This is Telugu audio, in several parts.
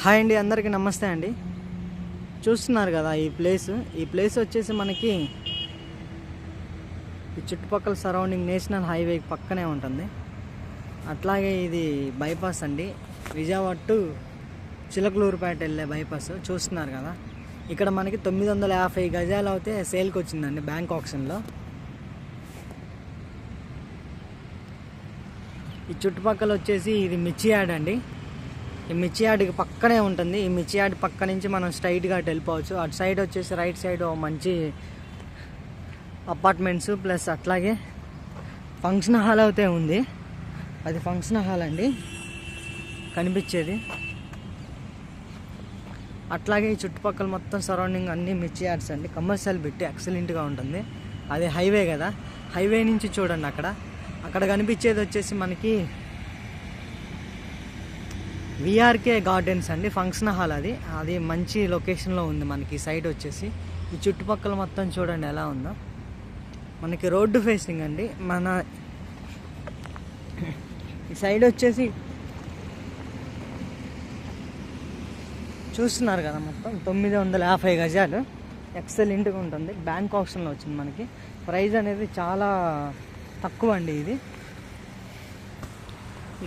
హాయ్ అండి, అందరికీ నమస్తే అండి. చూస్తున్నారు కదా ఈ ప్లేస్ వచ్చేసి మనకి ఈ చుట్టుపక్కల సరౌండింగ్ నేషనల్ హైవే పక్కనే ఉంటుంది. అట్లాగే ఇది బైపాస్ అండి, విజయవాడ టు చిలకలూరుపేట వెళ్ళే బైపాస్. చూస్తున్నారు కదా, ఇక్కడ మనకి 950 గజాలు అయితే సేల్కి వచ్చిందండి బ్యాంక్ ఆప్షన్లో. ఈ చుట్టుపక్కల వచ్చేసి ఇది మిర్చి యార్డ్ అండి. ఈ మిర్చి యార్డ్కి పక్కనే ఉంటుంది. ఈ మిర్చి యార్డ్ పక్క నుంచి మనం స్ట్రైట్గా అటు వెళ్ళిపోవచ్చు. అటు సైడ్ వచ్చేసి రైట్ సైడ్ మంచి అపార్ట్మెంట్స్ ప్లస్ అట్లాగే ఫంక్షన్ హాల్ అయితే ఉంది. అది ఫంక్షన్ హాల్ అండి కనిపించేది. అట్లాగే ఈ చుట్టుపక్కల మొత్తం సరౌండింగ్ అన్ని మిర్చి యార్డ్స్ అండి. కమర్షియల్ బిట్ ఎక్సలెంట్గా ఉంటుంది. అది హైవే కదా, హైవే నుంచి చూడండి అక్కడ కనిపించేది వచ్చేసి మనకి విఆర్కే గార్డెన్స్ అండి, ఫంక్షన్ హాల్. అది మంచి లొకేషన్లో ఉంది మనకి. ఈ సైడ్ వచ్చేసి ఈ చుట్టుపక్కల మొత్తం చూడండి ఎలా ఉందో. మనకి రోడ్డు ఫేసింగ్ అండి. మన ఈ సైడ్ వచ్చేసి చూస్తున్నారు కదా, మొత్తం 950 గజాలు ఎక్సలెంట్గా ఉంటుంది. బ్యాంక్ ఆప్షన్లో వచ్చింది మనకి. ప్రైస్ అనేది చాలా తక్కువ అండి. ఇది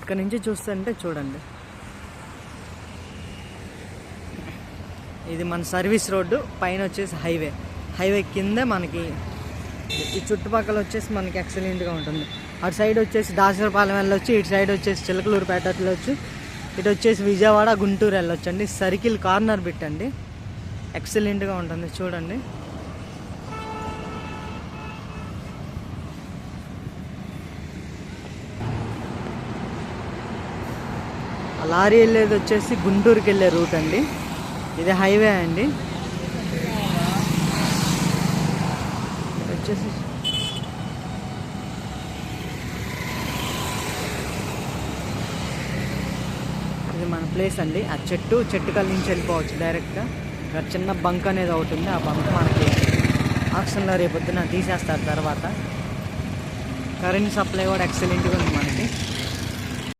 ఇక్కడ నుంచి చూస్తుంటే చూడండి, ఇది మన సర్వీస్ రోడ్డు, పైన వచ్చేసి హైవే కింద మనకి ఈ చుట్టుపక్కల వచ్చేసి మనకి ఎక్సలెంట్గా ఉంటుంది. అటు సైడ్ వచ్చేసి దాసరపాలెం వెళ్ళొచ్చు, ఇటు సైడ్ వచ్చేసి చిలకలూరుపేట వెళ్ళొచ్చు, ఇటు వచ్చేసి విజయవాడ గుంటూరు వెళ్ళొచ్చు అండి. సర్కిల్ కార్నర్ బిట్ అండి, ఎక్సలెంట్గా ఉంటుంది చూడండి. ఆ లారీ వెళ్ళేది వచ్చేసి గుంటూరుకి వెళ్ళే రూట్ అండి. ఇది హైవే అండి. వచ్చేసి ఇది మన ప్లేస్ అండి. ఆ చెట్టు కల్ నుంచి వెళ్ళిపోవచ్చు డైరెక్ట్గా. ఇక్కడ చిన్న బంక్ అనేది ఒకటి ఉంది. ఆ బంక్ మనకి ఆప్షన్లో రేపొద్దున తీసేస్తారు. తర్వాత కరెంట్ సప్లై కూడా ఎక్సలెంట్గా ఉంది.